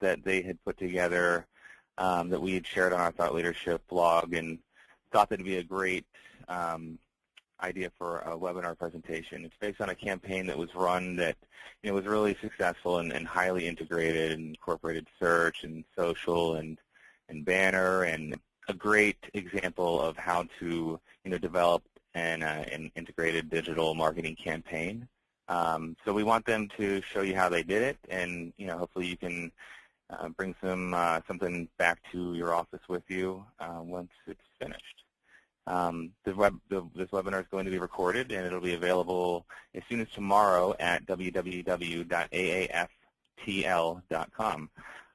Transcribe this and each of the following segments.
that they had put together that we had shared on our Thought Leadership blog, and thought that it would be a great idea for a webinar presentation. It's based on a campaign that was run that was really successful and highly integrated and incorporated search and social and banner, and a great example of how to develop an integrated digital marketing campaign. So we want them to show you how they did it, and hopefully you can bring something back to your office with you once it's finished. This webinar is going to be recorded, and it'll be available as soon as tomorrow at www.aaftl.com.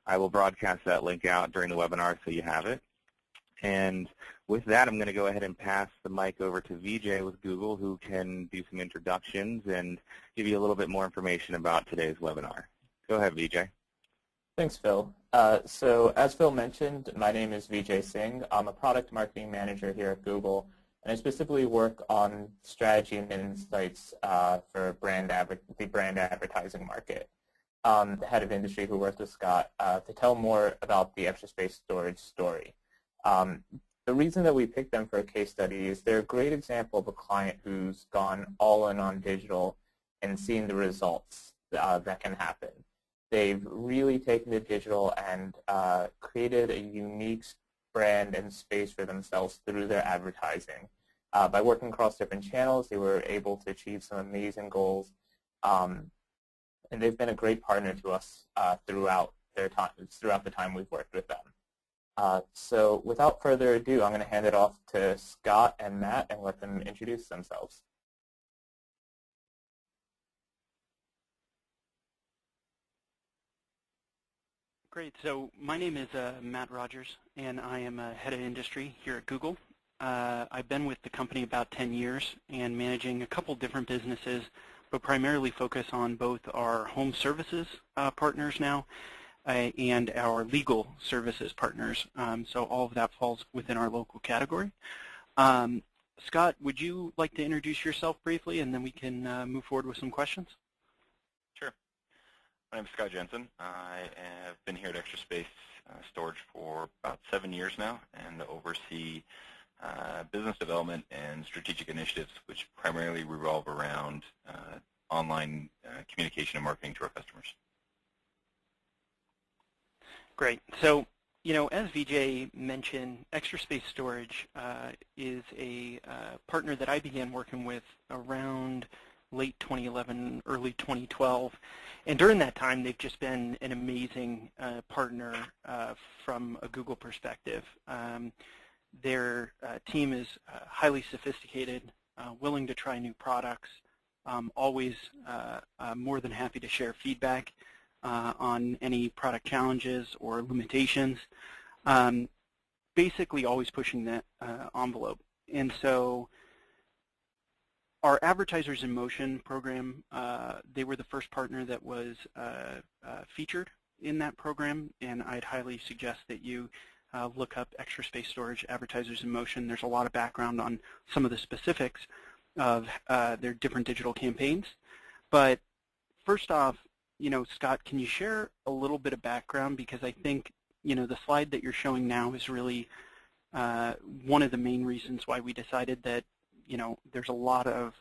I will broadcast that link out during the webinar so you have it. And with that, I'm going to go ahead and pass the mic over to VJ with Google, who can do some introductions and give you a little bit more information about today's webinar. Go ahead, VJ. Thanks, Phil. So as Phil mentioned, my name is Vijay Singh. I'm a product marketing manager here at Google, and I specifically work on strategy and insights for the brand advertising market. The head of industry who worked with Scott to tell more about the extra space storage story. The reason that we picked them for a case study is they're a great example of a client who's gone all in on digital and seen the results that can happen. They've really taken to digital and created a unique brand and space for themselves through their advertising. By working across different channels, they were able to achieve some amazing goals, and they've been a great partner to us throughout the time we've worked with them. So without further ado, I'm going to hand it off to Scott and Matt and let them introduce themselves. Great. So my name is Matt Rogers, and I am head of industry here at Google. I've been with the company about 10 years and managing a couple different businesses, but primarily focus on both our home services partners now and our legal services partners. So all of that falls within our local category. Scott, would you like to introduce yourself briefly, and then we can move forward with some questions? Sure. My name is Scott Jensen. I have been here at Extra Space Storage for about 7 years now, and oversee business development and strategic initiatives, which primarily revolve around online communication and marketing to our customers. Great. So, as Vijay mentioned, Extra Space Storage is a partner that I began working with around late 2011, early 2012. And during that time, they've just been an amazing partner from a Google perspective. Their team is highly sophisticated, willing to try new products, always more than happy to share feedback on any product challenges or limitations, basically always pushing that envelope. And so our Advertisers in Motion program, they were the first partner that was featured in that program, and I'd highly suggest that you look up Extra Space Storage Advertisers in Motion. There's a lot of background on some of the specifics of their different digital campaigns. But first off, Scott, can you share a little bit of background? Because I think, the slide that you're showing now is really one of the main reasons why we decided that, there's a lot of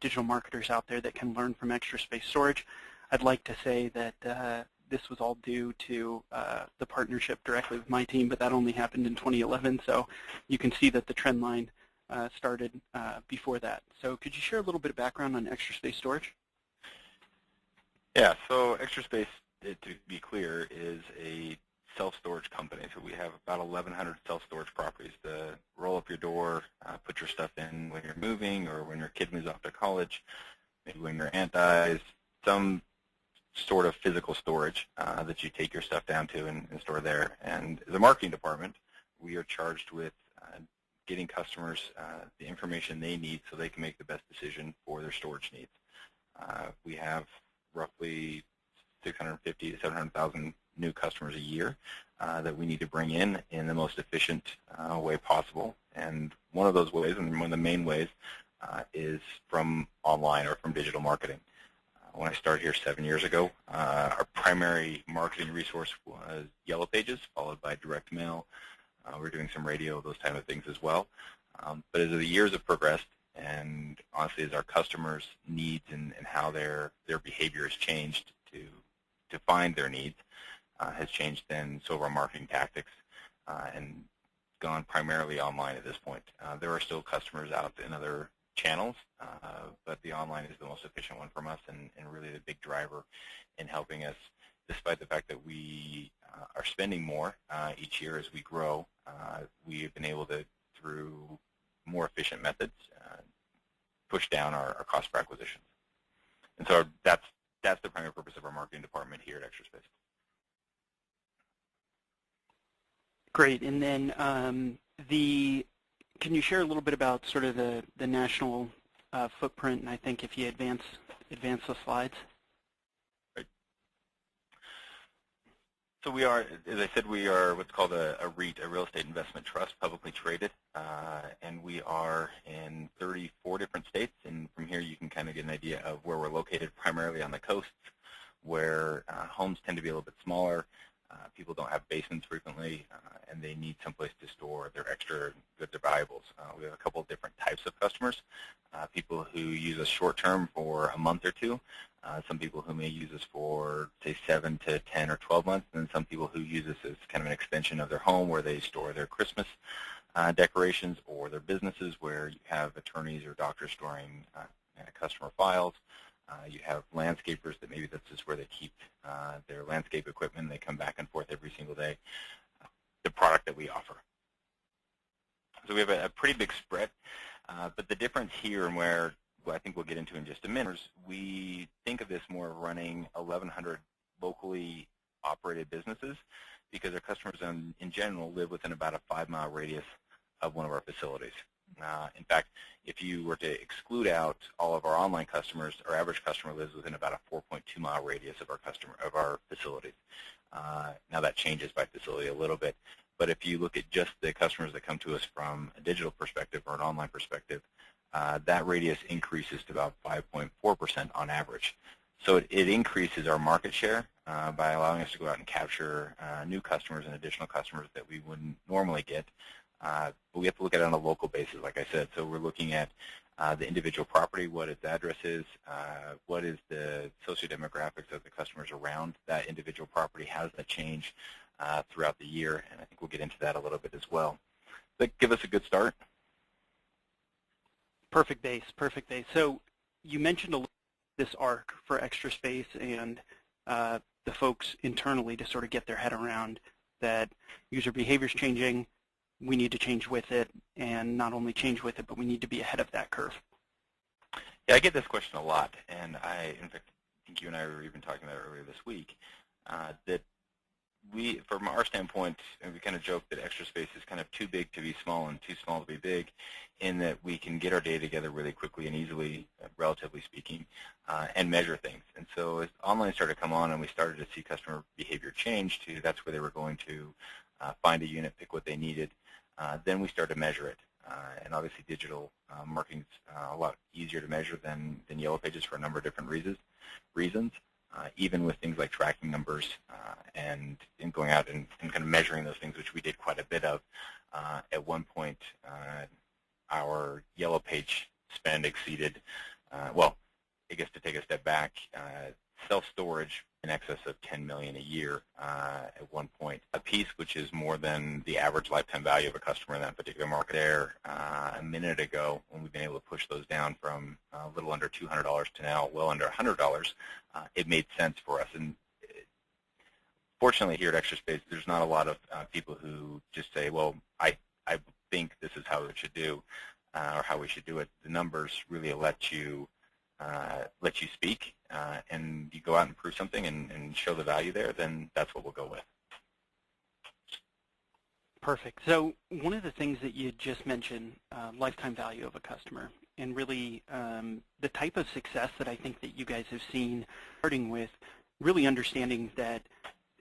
digital marketers out there that can learn from Extra Space Storage. I'd like to say that this was all due to the partnership directly with my team, but that only happened in 2011, so you can see that the trend line started before that. So could you share a little bit of background on Extra Space Storage? Yeah, so Extra Space, to be clear, is a self-storage company. So we have about 1,100 self-storage properties to roll up your door, put your stuff in when you're moving or when your kid moves off to college, maybe when your aunt dies, some sort of physical storage that you take your stuff down to and store there. And as a marketing department, we are charged with getting customers the information they need so they can make the best decision for their storage needs. We have roughly 650 to 700,000 new customers a year that we need to bring in the most efficient way possible. And one of those ways, and one of the main ways, is from online or from digital marketing. when I started here 7 years ago. Our primary marketing resource was Yellow Pages, followed by direct mail. We're doing some radio, those type of things as well. But as the years have progressed, and honestly as our customers' needs and how their behavior has changed to find their needs has changed, then so have our marketing tactics and gone primarily online at this point. There are still customers out in other channels, but the online is the most efficient one from us and really the big driver in helping us, despite the fact that we are spending more each year as we grow. We have been able to, through more efficient methods, push down our cost per acquisition. And so that's the primary purpose of our marketing department here at ExtraSpace. Great. And then can you share a little bit about sort of the national footprint? And I think if you advance the slides. Right. So we are, as I said, we are what's called a REIT, a real estate investment trust, publicly traded, and we are in 34 different states. And from here, you can kind of get an idea of where we're located, primarily on the coasts, where homes tend to be a little bit smaller. People don't have basements frequently, and they need someplace to store their extra goods or valuables. We have a couple of different types of customers. People who use us short-term for a month or two. Some people who may use us for, say, 7 to 10 or 12 months, and then some people who use us as kind of an extension of their home where they store their Christmas decorations, or their businesses where you have attorneys or doctors storing customer files. You have landscapers that maybe that's just where they keep their landscape equipment. They come back and forth every single day. The product that we offer. So we have a pretty big spread, but the difference here, and where I think we'll get into in just a minute, is we think of this more of running 1,100 locally operated businesses, because our customers in general live within about a 5-mile radius of one of our facilities. In fact, if you were to exclude out all of our online customers, our average customer lives within about a 4.2-mile radius of our facilities. Now that changes by facility a little bit, but if you look at just the customers that come to us from a digital perspective or an online perspective, that radius increases to about 5.4% on average. So it increases our market share by allowing us to go out and capture new customers and additional customers that we wouldn't normally get. But we have to look at it on a local basis, like I said. So we're looking at the individual property, what its address is, what is the sociodemographics of the customers around that individual property, how does that change throughout the year, and I think we'll get into that a little bit as well. But give us a good start. Perfect base, perfect base. So you mentioned a little this arc for ExtraSpace and the folks internally to sort of get their head around that user behavior is changing. We need to change with it, and not only change with it, but we need to be ahead of that curve. Yeah, I get this question a lot, and in fact, I think you and I were even talking about it earlier this week, that we, from our standpoint, and we kind of joke that ExtraSpace is kind of too big to be small and too small to be big, in that we can get our data together really quickly and easily, relatively speaking, and measure things. And so as online started to come on and we started to see customer behavior change to that's where they were going to find a unit, pick what they needed, then we started to measure it. And obviously digital marketing is a lot easier to measure than Yellow Pages for a number of different reasons. Even with things like tracking numbers and going out and kind of measuring those things, which we did quite a bit of. At one point, our Yellow Page spend exceeded, well, I guess to take a step back, self-storage in excess of $10 million a year at one point. A piece which is more than the average lifetime value of a customer in that particular market there a minute ago, when we've been able to push those down from a little under $200 to now well under $100, it made sense for us. And fortunately here at ExtraSpace, there's not a lot of people who just say, well, I think this is how it should do or how we should do it. The numbers really let you speak, and you go out and prove something and show the value there, then that's what we'll go with. Perfect. So one of the things that you just mentioned, lifetime value of a customer, and really the type of success that I think that you guys have seen, starting with really understanding that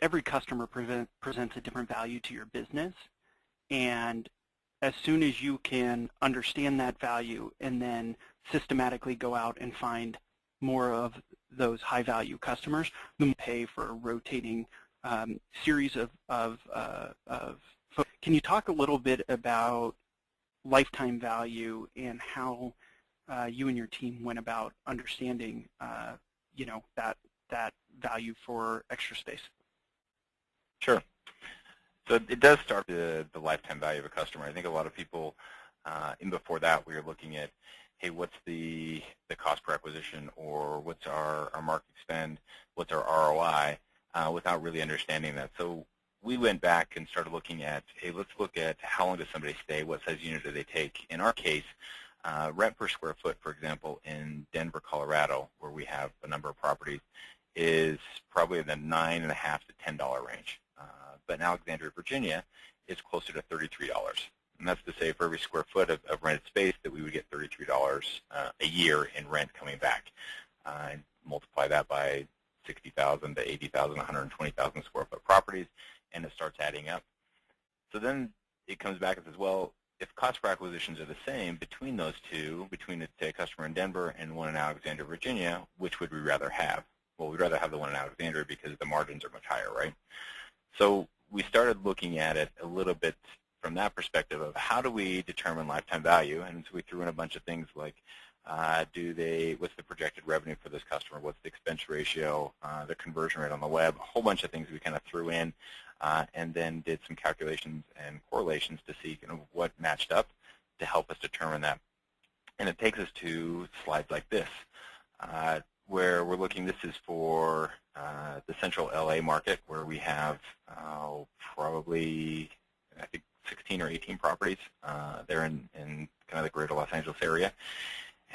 every customer presents a different value to your business, and as soon as you can understand that value and then systematically go out and find more of those high-value customers, then pay for a rotating series of folks. Can you talk a little bit about lifetime value and how you and your team went about understanding, that value for Extra Space? Sure. So it does start with the lifetime value of a customer. I think a lot of people, even before that, we were looking at, hey, what's the cost per acquisition, or what's our marketing spend, what's our ROI, without really understanding that. So we went back and started looking at, hey, let's look at how long does somebody stay, what size unit do they take. In our case, rent per square foot, for example, in Denver, Colorado, where we have a number of properties, is probably in the $9.50 to $10 range. But in Alexandria, Virginia, it's closer to $33. And that's to say for every square foot of rented space that we would get $33 a year in rent coming back. And multiply that by 60,000 to 80,000, 120,000 square foot properties, and it starts adding up. So then it comes back and says, well, if cost per acquisitions are the same between those two, between, say, a customer in Denver and one in Alexandria, Virginia, which would we rather have? Well, we'd rather have the one in Alexandria because the margins are much higher, right? So we started looking at it a little bit from that perspective of how do we determine lifetime value, and so we threw in a bunch of things like what's the projected revenue for this customer, what's the expense ratio, the conversion rate on the web, a whole bunch of things we kind of threw in, and then did some calculations and correlations to see what matched up to help us determine that. And it takes us to slides like this, where we're looking. This is for the central LA market, where we have probably, I think, 16 or 18 properties there in kind of the greater Los Angeles area.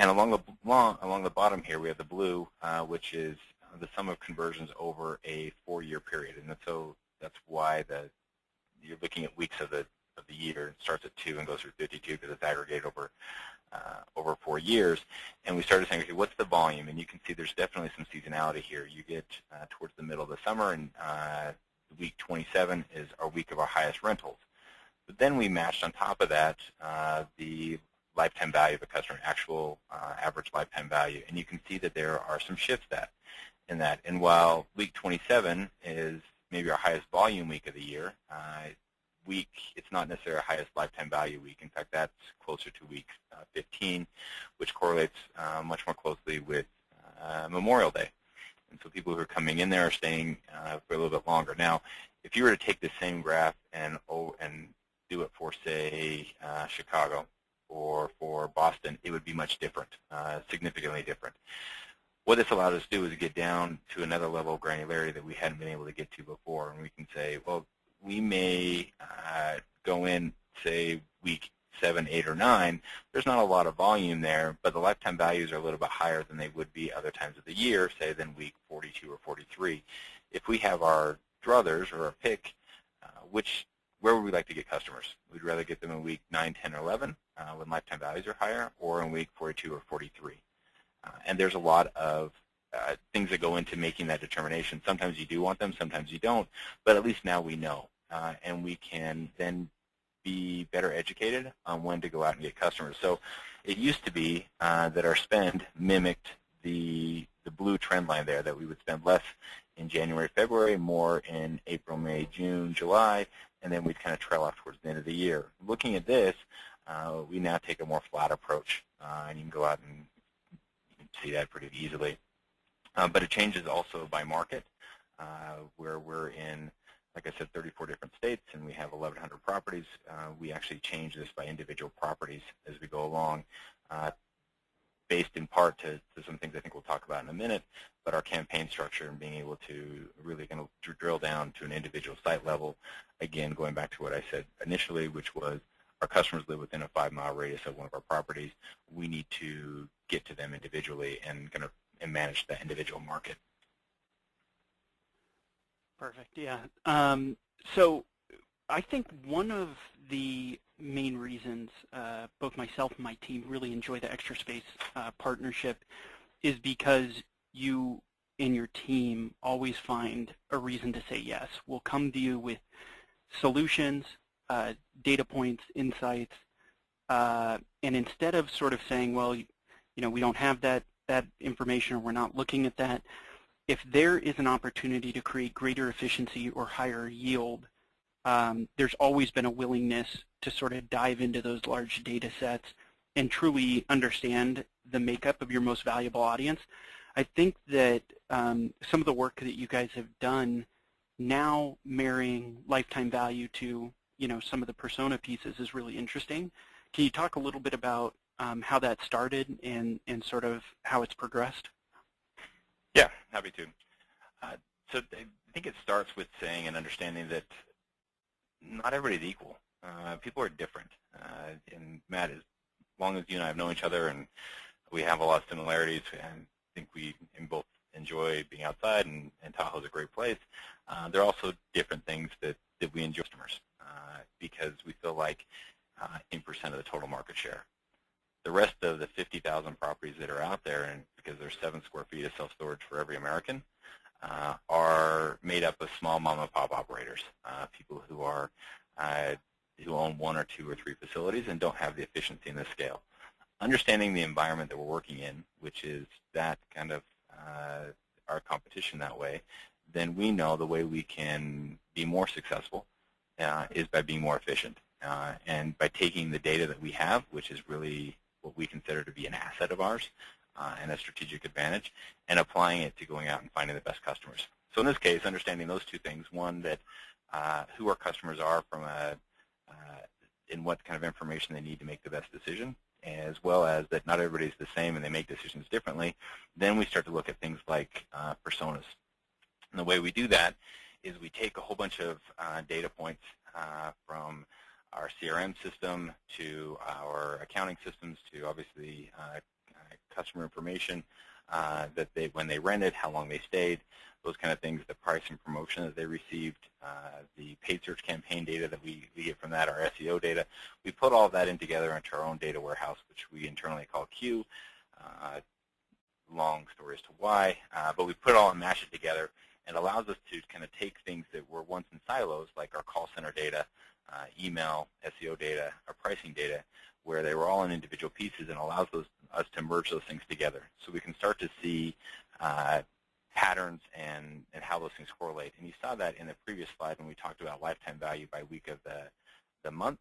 And along the bottom here, we have the blue, which is the sum of conversions over a 4-year period. And so that's why you're looking at weeks of the year. It starts at 2 and goes through 52 because it's aggregated over 4 years. And we started saying, okay, what's the volume? And you can see there's definitely some seasonality here. You get towards the middle of the summer, and week 27 is our week of our highest rentals. But then we matched on top of that the lifetime value of a customer, actual average lifetime value. And you can see that there are some shifts in that. And while week 27 is maybe our highest volume week of the year, it's not necessarily our highest lifetime value week. In fact, that's closer to week 15, which correlates much more closely with Memorial Day. And so people who are coming in there are staying for a little bit longer. Now, if you were to take the same graph and do it for, say, Chicago or for Boston, it would be much different, significantly different. What this allowed us to do is get down to another level of granularity that we hadn't been able to get to before. And we can say, well, we may go in, say, week 7, 8, or 9. There's not a lot of volume there, but the lifetime values are a little bit higher than they would be other times of the year, say, than week 42 or 43. If we have our druthers or our pick, where would we like to get customers? We'd rather get them in week 9, 10, or 11 when lifetime values are higher, or in week 42 or 43. And there's a lot of things that go into making that determination. Sometimes you do want them, sometimes you don't, but at least now we know. And we can then be better educated on when to go out and get customers. So it used to be that our spend mimicked the blue trend line there, that we would spend less in January, February, more in April, May, June, July, and then we'd kind of trail off towards the end of the year. Looking at this, we now take a more flat approach, and you can go out and see that pretty easily. But it changes also by market, where we're in, like I said, 34 different states, and we have 1,100 properties. We actually change this by individual properties as we go along, based in part to some things I think we'll talk about in a minute, but our campaign structure and being able to really kind of drill down to an individual site level, again, going back to what I said initially, which was our customers live within a 5-mile radius of one of our properties. We need to get to them individually and kind of manage that individual market. Perfect, yeah. So I think one of the main reasons both myself and my team really enjoy the Extra Space partnership is because you and your team always find a reason to say yes. We'll come to you with solutions, data points, insights, and instead of sort of saying, well, we don't have that that information or we're not looking at that, if there is an opportunity to create greater efficiency or higher yield, there's always been a willingness to sort of dive into those large data sets and truly understand the makeup of your most valuable audience. I think that some of the work that you guys have done now marrying lifetime value to some of the persona pieces is really interesting. Can you talk a little bit about how that started and sort of how it's progressed? Yeah, happy to. So I think it starts with saying and understanding that not everybody's equal. People are different. And Matt, as long as you and I have known each other and we have a lot of similarities, and I think we both enjoy being outside, and Tahoe's a great place, there are also different things that we enjoy customers because we feel like 8% of the total market share. The rest of the 50,000 properties that are out there, and because there's 7 square feet of self-storage for every American, are made up of small mom-and-pop operators, people who are who own 1 or 2 or 3 facilities and don't have the efficiency and the scale. Understanding the environment that we're working in, which is that kind of our competition that way, then we know the way we can be more successful is by being more efficient and by taking the data that we have, which is really what we consider to be an asset of ours and a strategic advantage, and applying it to going out and finding the best customers. So in this case, understanding those 2 things, one, that who our customers are from in what kind of information they need to make the best decision, as well as that not everybody's the same and they make decisions differently, then we start to look at things like personas. And the way we do that is we take a whole bunch of data points from our CRM system to our accounting systems to obviously customer information, that when they rented, how long they stayed, those kind of things, the price and promotion that they received, the paid search campaign data that we get from that, our SEO data. We put all of that in together into our own data warehouse, which we internally call Q. Long story as to why, but we put it all and mash it together, and allows us to kind of take things that were once in silos, like our call center data, email, SEO data, our pricing data, where they were all in individual pieces, and allows us to merge those things together. So we can start to see patterns and how those things correlate. And you saw that in the previous slide when we talked about lifetime value by week of the month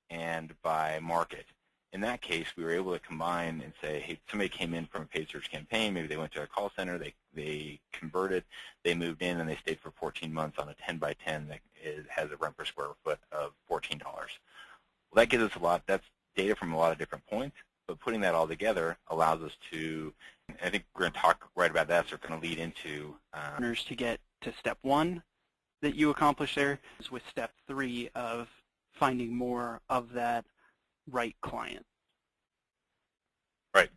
and by market. In that case, we were able to combine and say, hey, somebody came in from a paid search campaign, maybe they went to a call center, they converted, they moved in, and they stayed for 14 months on a 10 by 10 that has a rent per square foot of $14. Well, that gives us a lot. That's data from a lot of different points, but putting that all together allows us to, I think we're going to talk right about that, so we're going to lead into to get to step 1 that you accomplish there is with step 3 of finding more of that right client. Right.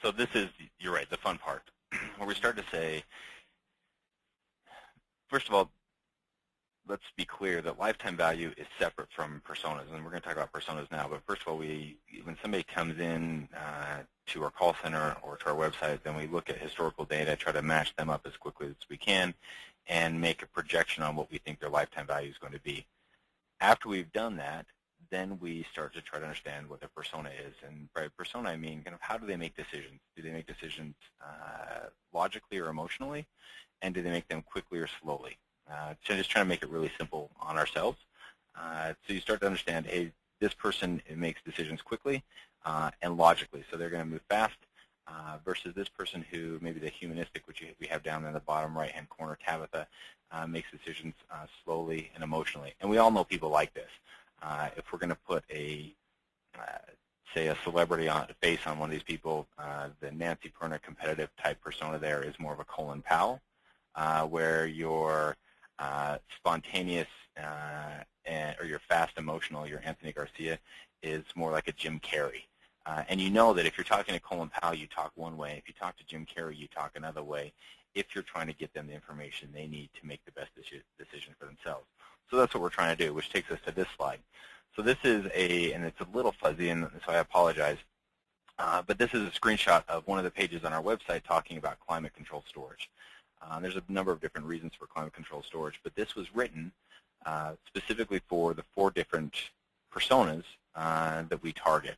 So this is, you're right, the fun part, where we start to say, first of all, let's be clear that lifetime value is separate from personas, and we're going to talk about personas now. But first of all, when somebody comes in to our call center or to our website, then we look at historical data, try to match them up as quickly as we can, and make a projection on what we think their lifetime value is going to be. After we've done that, then we start to try to understand what their persona is. And by persona, I mean kind of how do they make decisions? Do they make decisions logically or emotionally? And do they make them quickly or slowly? So just trying to make it really simple on ourselves. So you start to understand, hey, this person makes decisions quickly and logically, so they're going to move fast, versus this person who maybe the humanistic, which we have down in the bottom right-hand corner, Tabitha, makes decisions slowly and emotionally. And we all know people like this. If we're going to put say a celebrity face on one of these people, the Nancy Perna competitive type persona there is more of a Colin Powell, where you're spontaneous or you're fast emotional, your Anthony Garcia is more like a Jim Carrey. And you know that if you're talking to Colin Powell, you talk one way. If you talk to Jim Carrey, you talk another way, if you're trying to get them the information they need to make the best decision for themselves. So that's what we're trying to do, which takes us to this slide. So this is and it's a little fuzzy, and so I apologize, but this is a screenshot of one of the pages on our website talking about climate-controlled storage. There's a number of different reasons for climate-controlled storage, but this was written specifically for the 4 different personas that we target,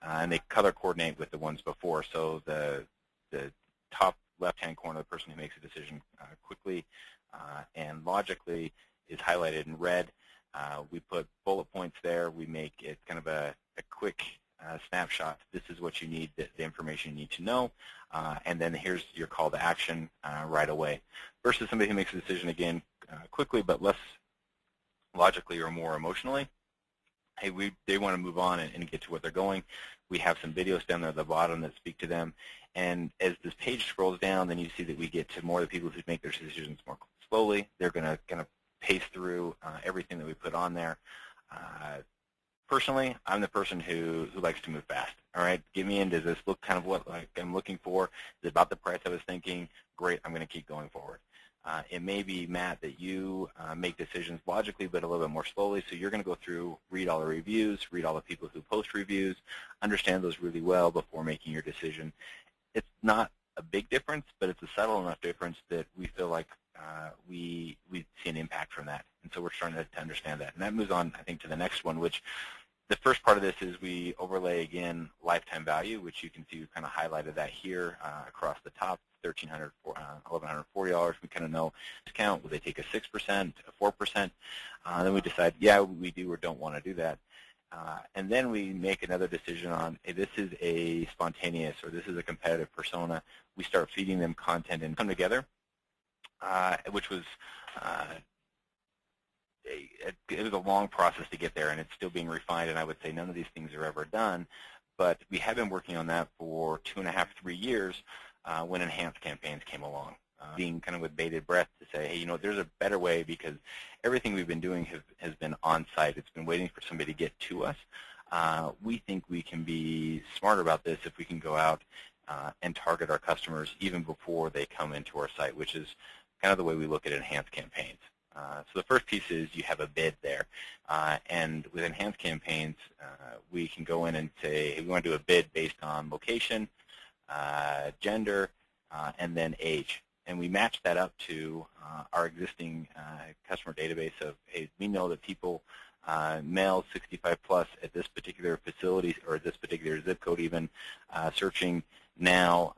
and they color coordinate with the ones before. So the the top left-hand corner, the person who makes a decision quickly and logically, is highlighted in red. We put bullet points there. We make it kind of a quick snapshot. This is what you need, the information you need to know, and then here's your call to action right away. Versus somebody who makes a decision, again, quickly but less logically or more emotionally. Hey, they want to move on and get to what they're going. We have some videos down there at the bottom that speak to them. And as this page scrolls down, then you see that we get to more of the people who make their decisions more slowly. They're going to kind of pace through everything that we put on there. Personally, I'm the person who likes to move fast. All right, get me in. Does this look kind of what I'm looking for? Is it about the price I was thinking? Great, I'm going to keep going forward. It may be, Matt, that you make decisions logically but a little bit more slowly, so you're going to go through, read all the reviews, read all the people who post reviews, understand those really well before making your decision. It's not a big difference, but it's a subtle enough difference that we feel like we see an impact from that, and so we're starting to understand that. And that moves on, I think, to the next one, which the first part of this is we overlay, again, lifetime value, which you can see we've kind of highlighted that here across the top, $1,300, $1,140. We kind of know discount. Will they take a 6%, a 4%? Then we decide, yeah, we do or don't want to do that. And then we make another decision on, hey, this is a spontaneous or this is a competitive persona. We start feeding them content and come together, which was it was a long process to get there, and it's still being refined, and I would say none of these things are ever done. But we have been working on that for 2.5, 3 years when enhanced campaigns came along. Being kind of with bated breath to say, hey, you know, there's a better way, because everything we've been doing has been on-site. It's been waiting for somebody to get to us. We think we can be smarter about this if we can go out and target our customers even before they come into our site, which is kind of the way we look at enhanced campaigns. So the first piece is you have a bid there. And with enhanced campaigns, we can go in and say, hey, we want to do a bid based on location, gender, and then age. And we match that up to our existing customer database of, hey, we know that people, male 65 plus at this particular facility or this particular zip code even, searching now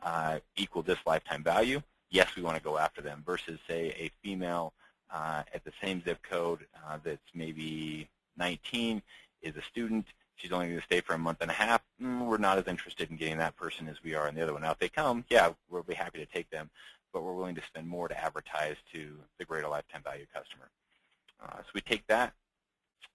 equal this lifetime value. Yes, we want to go after them versus, say, a female at the same zip code that's maybe 19, is a student. She's only going to stay for a month and a half. We're not as interested in getting that person as we are in the other one. Now, if they come, yeah, we'll be happy to take them, but we're willing to spend more to advertise to the greater lifetime value customer. So we take that,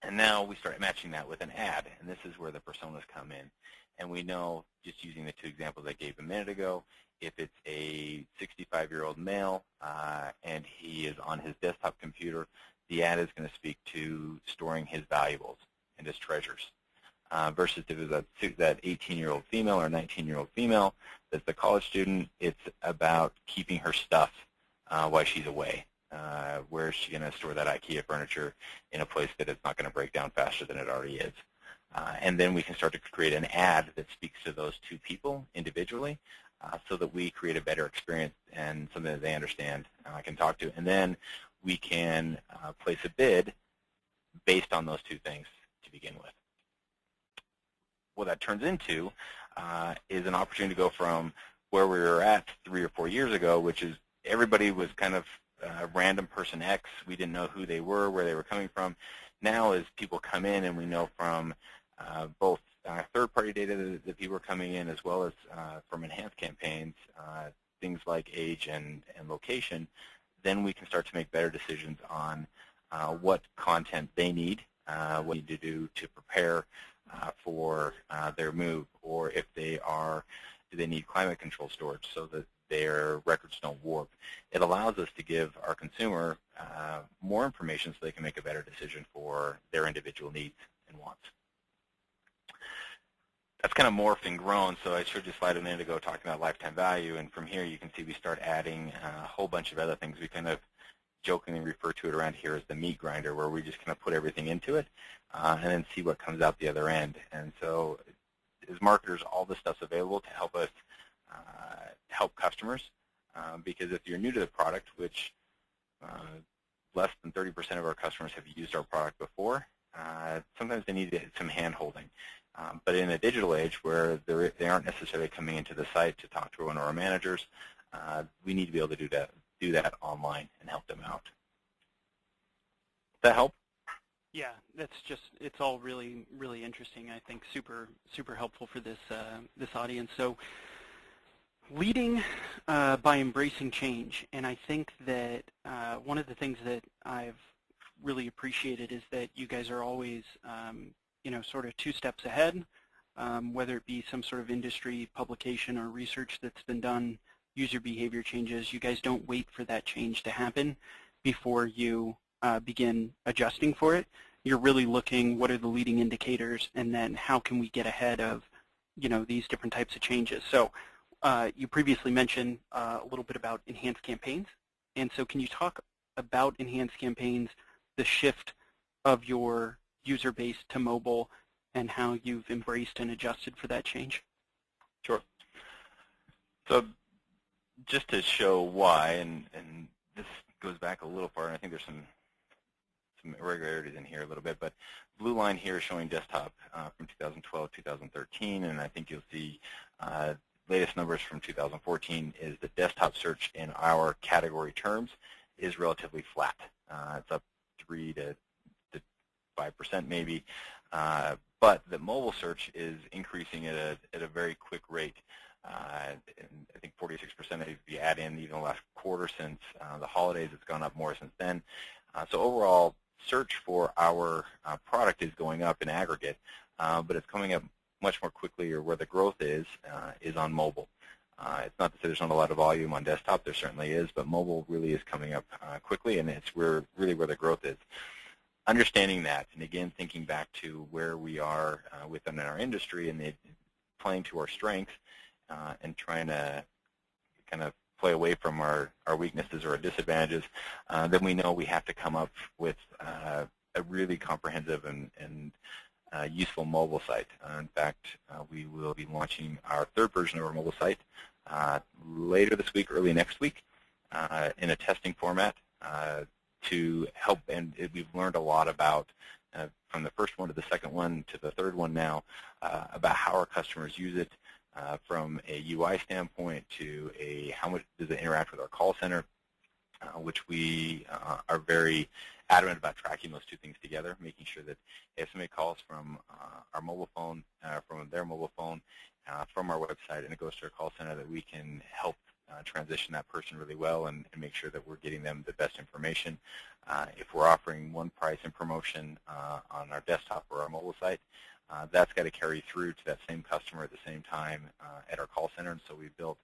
and now we start matching that with an ad, and this is where the personas come in. And we know, just using the two examples I gave a minute ago, if it's a 65-year-old male and he is on his desktop computer, the ad is going to speak to storing his valuables and his treasures. Versus if it's that 18-year-old female or 19-year-old female that's the college student, it's about keeping her stuff while she's away. Where is she going to store that IKEA furniture in a place that it's not going to break down faster than it already is? And then we can start to create an ad that speaks to those two people individually so that we create a better experience and something that they understand can talk to. And then we can place a bid based on those two things to begin with. What that turns into is an opportunity to go from where we were at 3 or 4 years ago, which is everybody was kind of random person X. We didn't know who they were, where they were coming from. Now as people come in and we know from both third-party data that people are coming in as well as from enhanced campaigns, things like age and location, then we can start to make better decisions on what content they need, what they need to do to prepare for their move, or if they are, do they need climate control storage so that their records don't warp. It allows us to give our consumer more information so they can make a better decision for their individual needs and wants. That's kind of morphed and grown, so I showed you a slide a minute ago talking about lifetime value, and from here you can see we start adding a whole bunch of other things. We kind of jokingly refer to it around here as the meat grinder, where we just kind of put everything into it and then see what comes out the other end. And so as marketers, all this stuff's available to help us help customers, because if you're new to the product, which less than 30% of our customers have used our product before, sometimes they need some hand-holding. But in a digital age where they aren't necessarily coming into the site to talk to one of our managers, we need to be able to do that online and help them out. Does that help? Yeah, it's all really, really interesting. I think super helpful for this audience. So leading by embracing change, and I think that one of the things that I've really appreciated is that you guys are always sort of 2 steps ahead, whether it be some sort of industry publication or research that's been done, user behavior changes. You guys don't wait for that change to happen before you begin adjusting for it. You're really looking what are the leading indicators, and then how can we get ahead of these different types of changes. So you previously mentioned a little bit about enhanced campaigns, and so can you talk about enhanced campaigns, the shift of your user base to mobile, and how you've embraced and adjusted for that change? Sure. So just to show why, and this goes back a little far, and I think there's some irregularities in here a little bit, but blue line here is showing desktop from 2012, 2013, and I think you'll see latest numbers from 2014 is the desktop search in our category terms is relatively flat. It's up 3 to 5% maybe, but the mobile search is increasing at a very quick rate. And I think 46% if you add in even the last quarter since the holidays, it's gone up more since then. So overall, search for our product is going up in aggregate, but it's coming up much more quickly, or where the growth is on mobile. It's not to say there's not a lot of volume on desktop. There certainly is, but mobile really is coming up quickly, and it's really where the growth is. Understanding that, and again, thinking back to where we are within our industry and playing to our strengths and trying to kind of play away from our weaknesses or our disadvantages, then we know we have to come up with a really comprehensive and useful mobile site. In fact, we will be launching our 3rd version of our mobile site later this week, early next week, in a testing format to help. And we've learned a lot about, from the first one to the second one to the 3rd one now, about how our customers use it, from a UI standpoint to how much does it interact with our call center, which we are very adamant about tracking those 2 things together, making sure that if somebody calls from our mobile phone, from their mobile phone, from our website, and it goes to our call center, that we can help transition that person really well and make sure that we're getting them the best information. If we're offering one price and promotion on our desktop or our mobile site, that's got to carry through to that same customer at the same time at our call center. And so we've built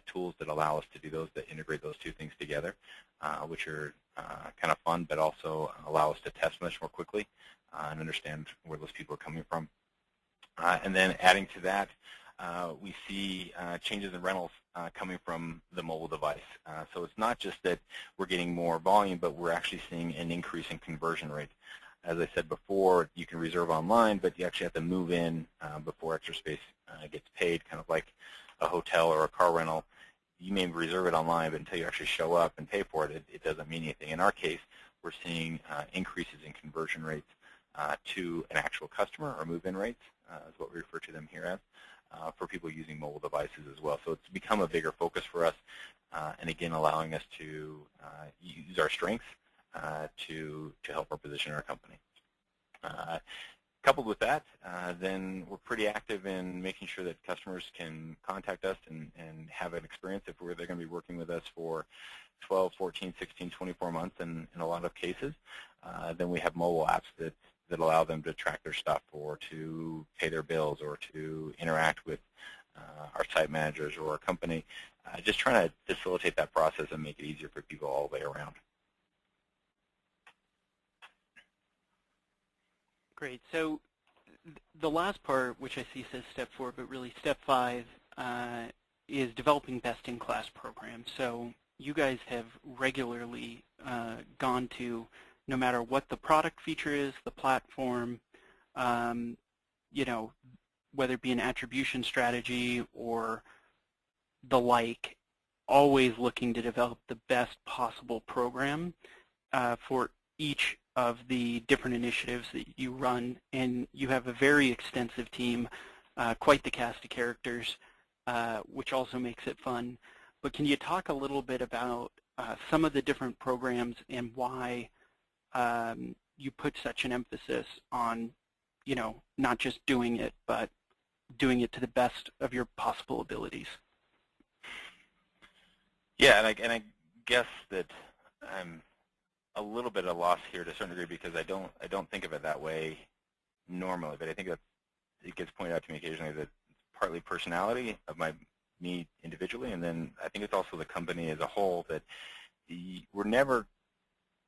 tools that allow us to do those, that integrate those 2 things together, which are kind of fun, but also allow us to test much more quickly and understand where those people are coming from. And then adding to that, we see changes in rentals coming from the mobile device. So it's not just that we're getting more volume, but we're actually seeing an increase in conversion rate. As I said before, you can reserve online, but you actually have to move in before Extra Space gets paid, kind of like a hotel or a car rental. You may reserve it online, but until you actually show up and pay for it, it doesn't mean anything. In our case, we're seeing increases in conversion rates to an actual customer, or move-in rates, is what we refer to them here as, for people using mobile devices as well. So it's become a bigger focus for us, and again, allowing us to use our strengths to help our position in our company. Coupled with that, then we're pretty active in making sure that customers can contact us and have an experience if they're going to be working with us for 12, 14, 16, 24 months in a lot of cases. Then we have mobile apps that allow them to track their stuff, or to pay their bills, or to interact with our site managers or our company, just trying to facilitate that process and make it easier for people all the way around. Great. So the last part, which I see says step 4, but really step 5, is developing best-in-class programs. So you guys have regularly gone to, no matter what the product feature is, the platform, whether it be an attribution strategy or the like, always looking to develop the best possible program for each of the different initiatives that you run, and you have a very extensive team, quite the cast of characters, which also makes it fun. But can you talk a little bit about some of the different programs and why you put such an emphasis on, not just doing it, but doing it to the best of your possible abilities? Yeah, and I guess that I'm a little bit at a loss here to a certain degree because I don't think of it that way normally, but I think that it gets pointed out to me occasionally that it's partly personality of me individually, and then I think it's also the company as a whole that we're never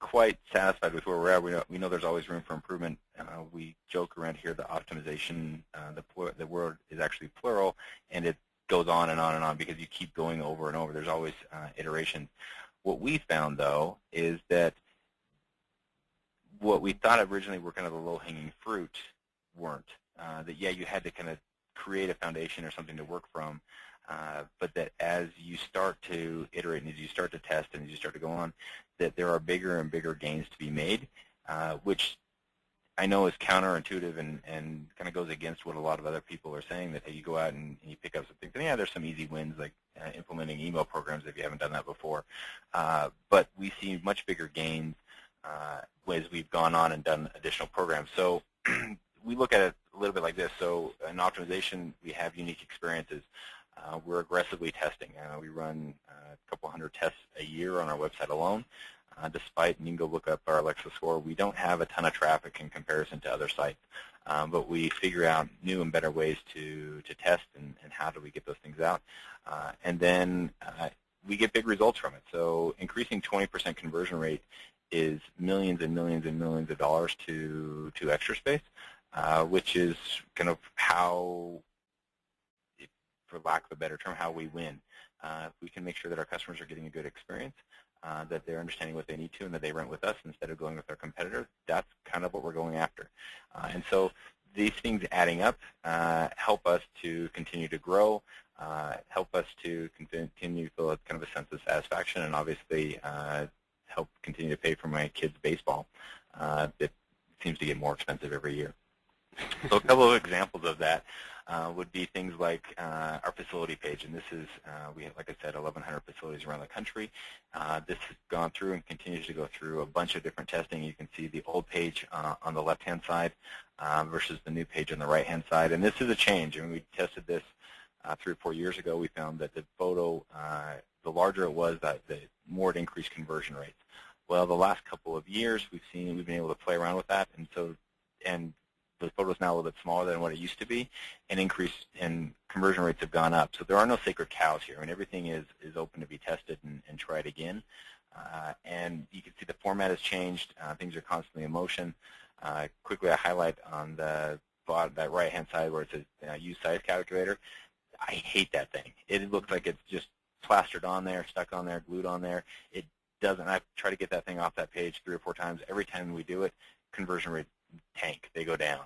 quite satisfied with where we're at. We know there's always room for improvement. We joke around here the optimization, the word is actually plural, and it goes on and on and on because you keep going over and over. There's always iterations. What we found, though, is that what we thought originally were kind of the low-hanging fruit weren't. That, yeah, you had to kind of create a foundation or something to work from, but that as you start to iterate and as you start to test and as you start to go on, that there are bigger and bigger gains to be made, which I know is counterintuitive and kind of goes against what a lot of other people are saying, that hey, you go out and you pick up some things. And yeah, there's some easy wins like implementing email programs if you haven't done that before. But we see much bigger gains as we've gone on and done additional programs. So we look at it a little bit like this. So in optimization, we have unique experiences. We're aggressively testing. We run a couple hundred tests a year on our website alone. Despite, and you can go look up our Alexa score, we don't have a ton of traffic in comparison to other sites. But we figure out new and better ways to test and how do we get those things out. And then we get big results from it. So increasing 20% conversion rate is millions and millions and millions of dollars to Extra Space, which is kind of how, for lack of a better term, how we win. If we can make sure that our customers are getting a good experience, that they're understanding what they need to, and that they rent with us instead of going with our competitor, that's kind of what we're going after. And so these things adding up help us to continue to grow, help us to continue to feel kind of a sense of satisfaction, and obviously help continue to pay for my kids' baseball that seems to get more expensive every year. So a couple of examples of that would be things like our facility page, and this is, we have, like I said, 1,100 facilities around the country. This has gone through and continues to go through a bunch of different testing. You can see the old page on the left-hand side versus the new page on the right-hand side, and this is a change. I mean, we tested this 3 or 4 years ago. We found that the photo, the larger it was, the more it increased conversion rates. Well, the last couple of years, we've been able to play around with that, and the photo's now a little bit smaller than what it used to be, and conversion rates have gone up. So there are no sacred cows here, and everything is open to be tested and tried again. And you can see the format has changed. Things are constantly in motion. Quickly, I highlight on the bottom, that right-hand side where it says use size calculator. I hate that thing. It looks like it's just plastered on there, stuck on there, glued on there. It doesn't. I've tried to get that thing off that page 3 or 4 times. Every time we do it, conversion rate tank. They go down.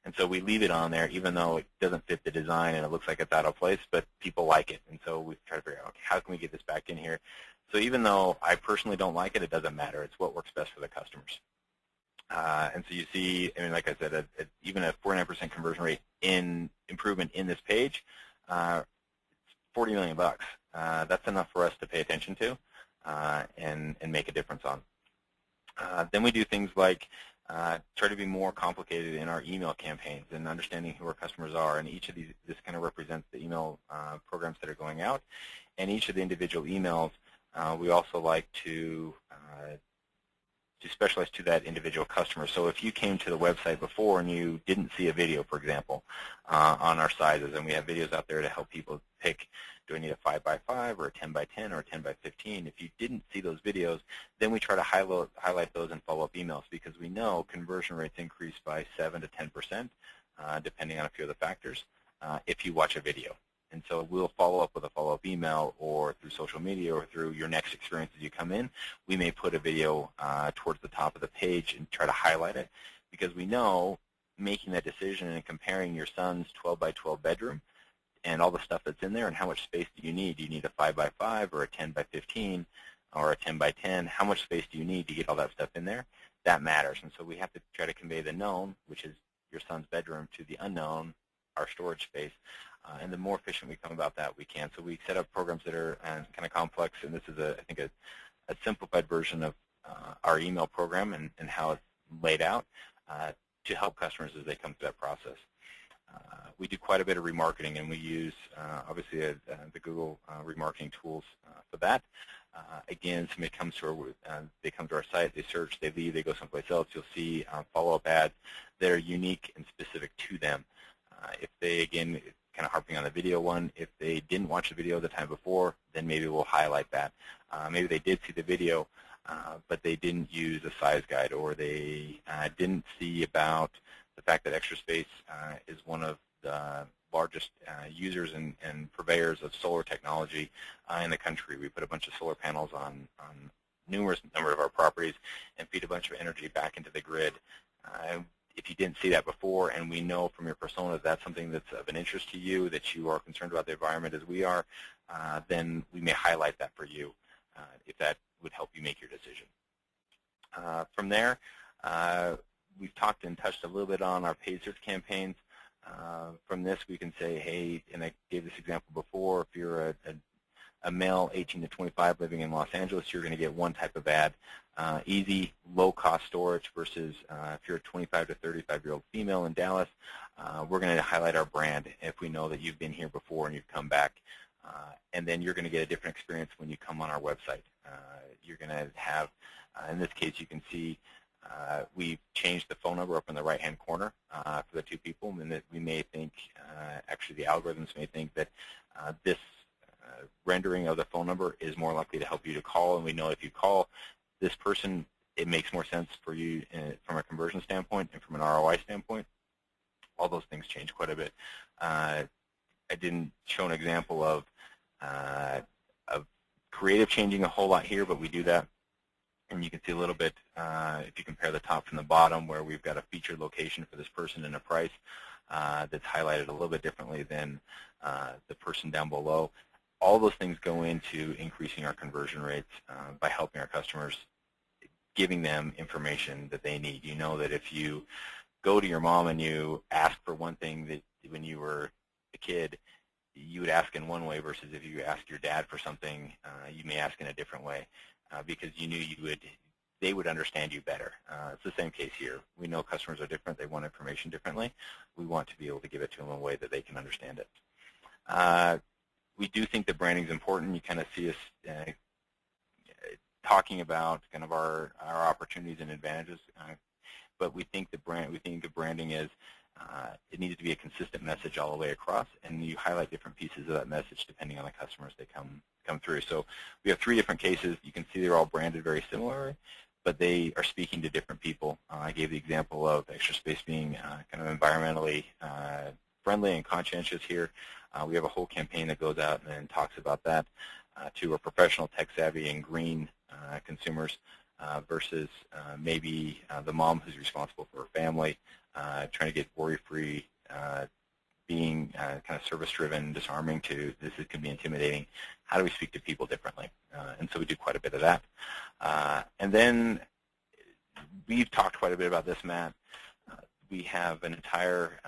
And so we leave it on there even though it doesn't fit the design and it looks like it's out of place, but people like it. And so we try to figure out, okay, how can we get this back in here? So even though I personally don't like it, it doesn't matter. It's what works best for the customers. And so you see, I mean, like I said, even a 49% conversion rate in improvement in this page, $40 million. That's enough for us to pay attention to and make a difference on. Then we do things like try to be more complicated in our email campaigns and understanding who our customers are. And each of these, this kind of represents the email programs that are going out. And each of the individual emails, we also like to specialize to that individual customer. So if you came to the website before and you didn't see a video, for example, on our sizes, and we have videos out there to help people pick, do I need a 5x5 or a 10x10 or a 10x15? If you didn't see those videos, then we try to highlight those in follow-up emails because we know conversion rates increase by 7 to 10%, depending on a few of the factors, if you watch a video. And so we'll follow up with a follow-up email or through social media or through your next experience as you come in. We may put a video towards the top of the page and try to highlight it because we know making that decision and comparing your son's 12x12 bedroom and all the stuff that's in there and how much space do you need? Do you need a 5x5 or a 10x15 or a 10x10? How much space do you need to get all that stuff in there? that matters. And so we have to try to convey the known, which is your son's bedroom, to the unknown, our storage space. And the more efficient we come about that, we can. So we set up programs that are kind of complex, and this is, I think, a simplified version of our email program and how it's laid out to help customers as they come through that process. We do quite a bit of remarketing, and we use, obviously, the Google remarketing tools for that. Again, somebody comes to they come to our site, they search, they leave, they go someplace else. You'll see follow-up ads that are unique and specific to them. If they, again, kind of harping on the video one, if they didn't watch the video the time before, then maybe we'll highlight that. Maybe they did see the video, but they didn't use a size guide, or they didn't see about the fact that Extra Space is one of the largest users and purveyors of solar technology in the country. We put a bunch of solar panels on numerous number of our properties and feed a bunch of energy back into the grid. If you didn't see that before, and we know from your persona that that's something that's of an interest to you, that you are concerned about the environment as we are, then we may highlight that for you if that would help you make your decision. From there, we've talked and touched a little bit on our paid search campaigns. From this, we can say, hey, and I gave this example before, if you're a male 18 to 25 living in Los Angeles, you're going to get one type of ad. Easy, low-cost storage versus if you're a 25 to 35-year-old female in Dallas, we're going to highlight our brand if we know that you've been here before and you've come back. And then you're going to get a different experience when you come on our website. You're going to have, in this case, you can see we've changed the phone number up in the right-hand corner for the two people, and that we may think, actually the algorithms may think that this rendering of the phone number is more likely to help you to call, and we know if you call this person, it makes more sense for you from a conversion standpoint and from an ROI standpoint. All those things change quite a bit. I didn't show an example of creative changing a whole lot here, but we do that. And you can see a little bit, if you compare the top from the bottom, where we've got a featured location for this person and a price that's highlighted a little bit differently than the person down below. All those things go into increasing our conversion rates by helping our customers, giving them information that they need. You know that if you go to your mom and you ask for one thing that when you were a kid, you would ask in one way, versus if you ask your dad for something, you may ask in a different way. Because you knew they would understand you better. It's the same case here. We know customers are different. They want information differently. We want to be able to give it to them in a way that they can understand it. We do think that branding is important. You kind of see us talking about kind of our opportunities and advantages, but we think the branding is it needs to be a consistent message all the way across, and you highlight different pieces of that message depending on the customers they come through. So we have 3 different cases. You can see they're all branded very similarly, but they are speaking to different people. I gave the example of Extra Space being kind of environmentally friendly and conscientious here. We have a whole campaign that goes out and talks about that to our professional, tech-savvy, and green consumers versus maybe the mom who's responsible for her family, trying to get worry-free, being kind of service-driven, disarming to this can be intimidating. How do we speak to people differently? And so we do quite a bit of that. And then we've talked quite a bit about this, Matt. We have an entire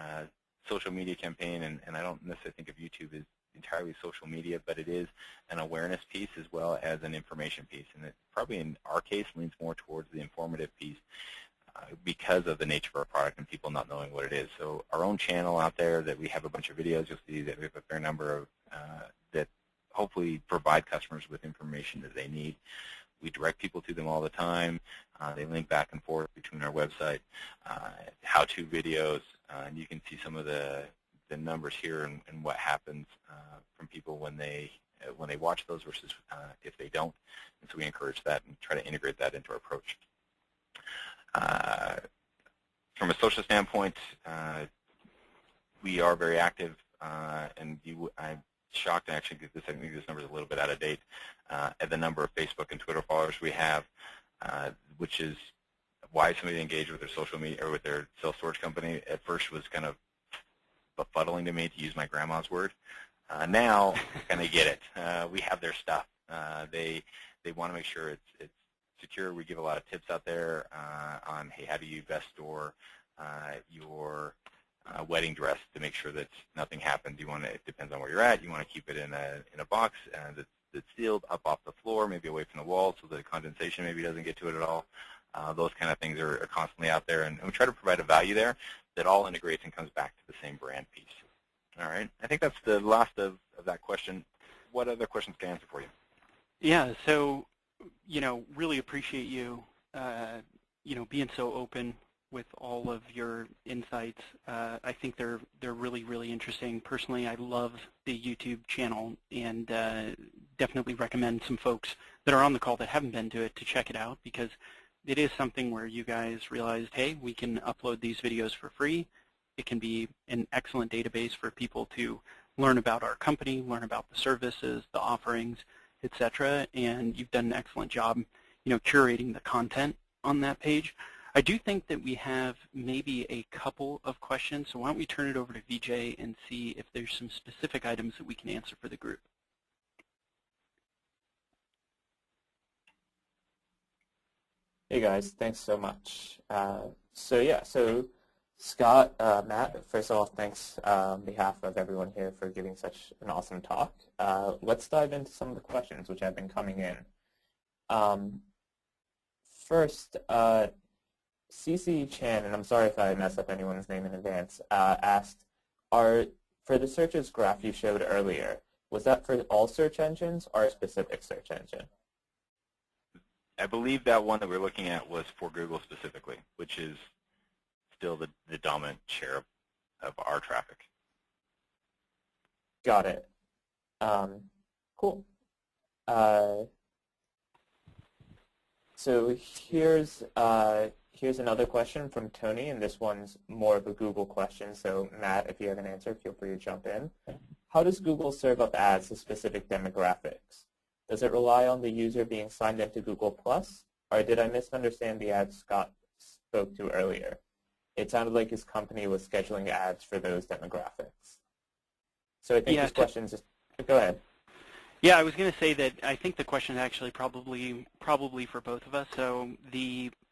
social media campaign, and I don't necessarily think of YouTube as entirely social media, but it is an awareness piece as well as an information piece. And it probably in our case leans more towards the informative piece because of the nature of our product and people not knowing what it is. So our own channel out there that we have a bunch of videos, you'll see that we have a fair number of that hopefully provide customers with information that they need. We direct people to them all the time. They link back and forth between our website, how-to videos, and you can see some of the numbers here and what happens from people when they watch those versus if they don't. And so we encourage that and try to integrate that into our approach. From a social standpoint, we are very active, and I'm shocked actually because I think this number is a little bit out of date at the number of Facebook and Twitter followers we have, which is why somebody engaged with their social media or with their self-storage company at first was kind of befuddling to me, to use my grandma's word. Now I kind of get it. We have their stuff. They want to make sure it's secure. We give a lot of tips out there on, hey, how do you best store your wedding dress to make sure that nothing happens. You want to, it depends on where you're at, you want to keep it in a box that's sealed up off the floor, maybe away from the wall, so the condensation maybe doesn't get to it at all. Those kind of things are constantly out there, and we try to provide a value there that all integrates and comes back to the same brand piece. All right, I think that's the last of that question. What other questions can I answer for you? Yeah, so, really appreciate you, being so open with all of your insights. I think they're really, really interesting. Personally, I love the YouTube channel, and definitely recommend some folks that are on the call that haven't been to it to check it out, because it is something where you guys realized, hey, we can upload these videos for free. It can be an excellent database for people to learn about our company, learn about the services, the offerings, etc. And you've done an excellent job, curating the content on that page. I do think that we have maybe a couple of questions, so why don't we turn it over to Vijay and see if there's some specific items that we can answer for the group. Hey guys, thanks so much. So Scott, Matt, first of all, thanks on behalf of everyone here for giving such an awesome talk. Let's dive into some of the questions which have been coming in. First, CC Chan, and I'm sorry if I mess up anyone's name in advance, asked, for the searches graph you showed earlier, was that for all search engines or a specific search engine? I believe that one that we're looking at was for Google specifically, which is still the dominant share of our traffic. Got it. Cool. So here's another question from Tony, and this one's more of a Google question. So Matt, if you have an answer, feel free to jump in. How does Google serve up ads to specific demographics? Does it rely on the user being signed into Google+, or did I misunderstand the ads Scott spoke to earlier? It sounded like his company was scheduling ads for those demographics. So I think this question is just, go ahead. Yeah, I was going to say that I think the question is actually probably for both of us. So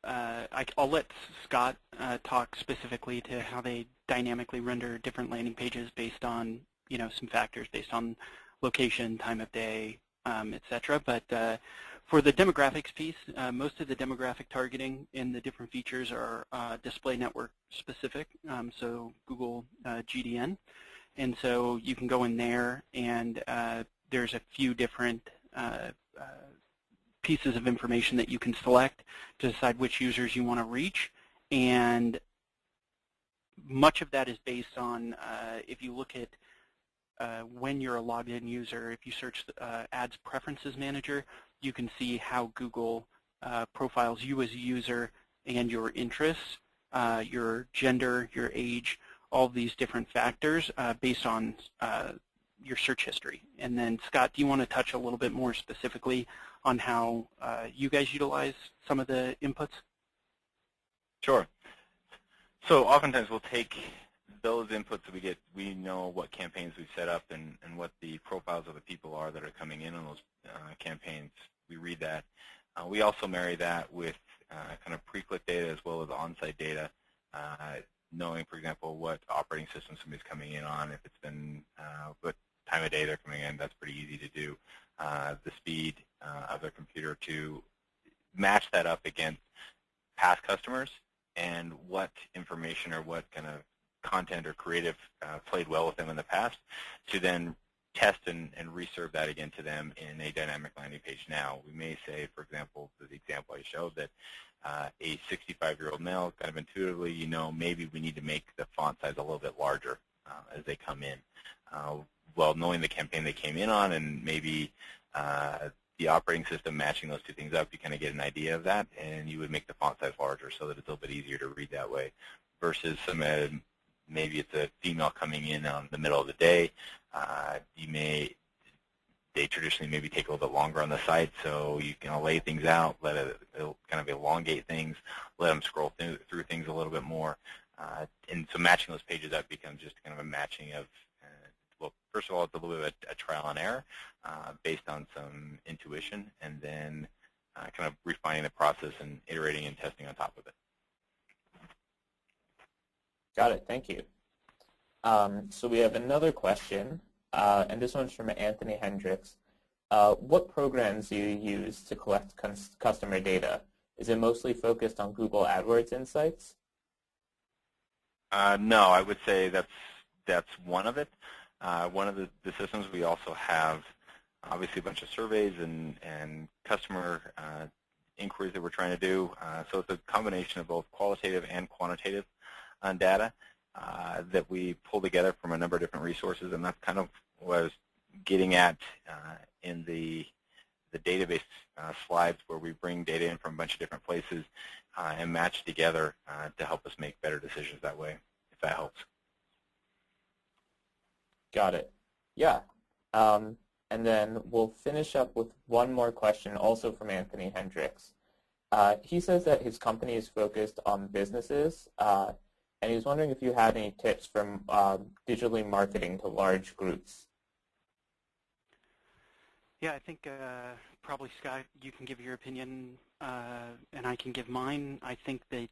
I'll let Scott talk specifically to how they dynamically render different landing pages based on some factors based on location, time of day, etc. But for the demographics piece, most of the demographic targeting in the different features are display network specific, so Google GDN. And so you can go in there, and there's a few different pieces of information that you can select to decide which users you want to reach. And much of that is based on, if you look at when you're a logged in user, if you search Ads Preferences Manager, you can see how Google profiles you as a user and your interests, your gender, your age, all of these different factors based on your search history. And then, Scott, do you want to touch a little bit more specifically on how you guys utilize some of the inputs? Sure. So oftentimes we'll take those inputs that we get. We know what campaigns we've set up and what the profiles of the people are that are coming in on those campaigns. We read that. We also marry that with kind of pre-click data as well as on-site data, knowing, for example, what operating system somebody's coming in on, if it's been what time of day they're coming in. That's pretty easy to do. The speed of their computer, to match that up against past customers and what information or what kind of content or creative played well with them in the past, to then test and reserve that again to them in a dynamic landing page now. We may say, for example, the example I showed, that a 65-year-old male, kind of intuitively, maybe we need to make the font size a little bit larger as they come in. Well, knowing the campaign they came in on and maybe the operating system matching those two things up, you kind of get an idea of that, and you would make the font size larger so that it's a little bit easier to read that way, versus some maybe it's a female coming in on the middle of the day. They traditionally maybe take a little bit longer on the site, so you can lay things out, let it kind of elongate things, let them scroll through things a little bit more. And so matching those pages up becomes just kind of a matching of, well, first of all, it's a little bit of a trial and error based on some intuition, and then kind of refining the process and iterating and testing on top of it. Got it. Thank you. So we have another question, and this one's from Anthony Hendricks. What programs do you use to collect customer data? Is it mostly focused on Google AdWords Insights? No, I would say that's one of it. One of the systems, we also have obviously a bunch of surveys and customer inquiries that we're trying to do. So it's a combination of both qualitative and quantitative data that we pull together from a number of different resources, and that's kind of what I was getting at in the database slides, where we bring data in from a bunch of different places and match together to help us make better decisions that way, if that helps. Got it. Yeah. And then we'll finish up with one more question, also from Anthony Hendricks. He says that his company is focused on businesses, and he was wondering if you had any tips from digitally marketing to large groups. Yeah, I think probably, Scott, you can give your opinion and I can give mine. I think that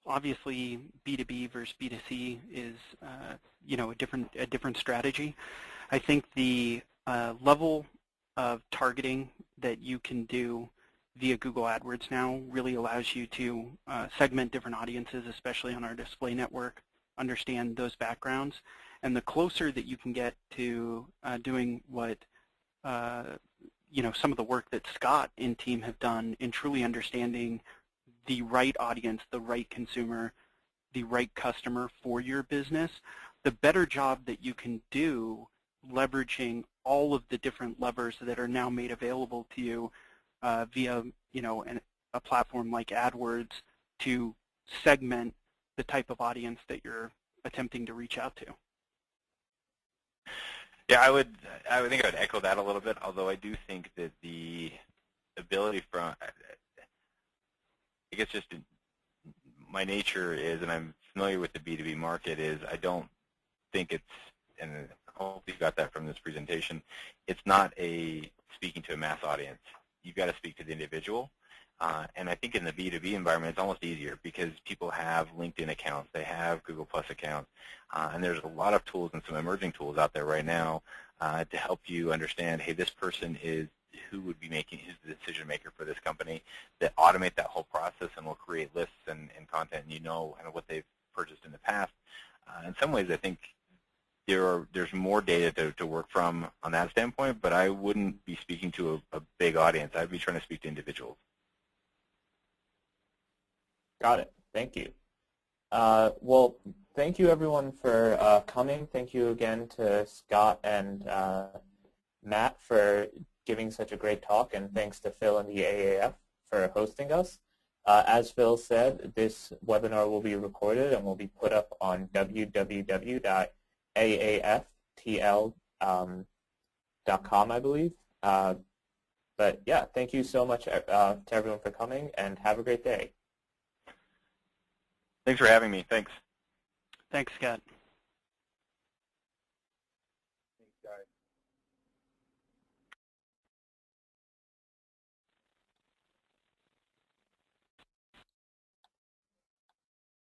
obviously B2B versus B2C is a different strategy. I think the level of targeting that you can do via Google AdWords now really allows you to segment different audiences, especially on our display network, understand those backgrounds. And the closer that you can get to doing what, some of the work that Scott and team have done in truly understanding the right audience, the right consumer, the right customer for your business, the better job that you can do leveraging all of the different levers that are now made available to you via, a platform like AdWords to segment the type of audience that you're attempting to reach out to. Yeah, I would think I would echo that a little bit, although I do think that the ability from, I guess just my nature is, and I'm familiar with the B2B market, is I don't think it's, and I hope you got that from this presentation, it's not a speaking to a mass audience. You've got to speak to the individual. And I think in the B2B environment, it's almost easier because people have LinkedIn accounts, they have Google Plus accounts, and there's a lot of tools and some emerging tools out there right now to help you understand, hey, this person is who would be making, who's the decision maker for this company, that automate that whole process and will create lists and content, and and what they've purchased in the past. In some ways, I think there's more data to work from on that standpoint, but I wouldn't be speaking to a big audience. I'd be trying to speak to individuals. Got it. Thank you. Well, thank you everyone for coming. Thank you again to Scott and Matt for giving such a great talk, and thanks to Phil and the AAF for hosting us. As Phil said, this webinar will be recorded and will be put up on www.aaftl.com, I believe. But yeah, thank you so much to everyone for coming, and have a great day. Thanks for having me. Thanks. Thanks, Scott.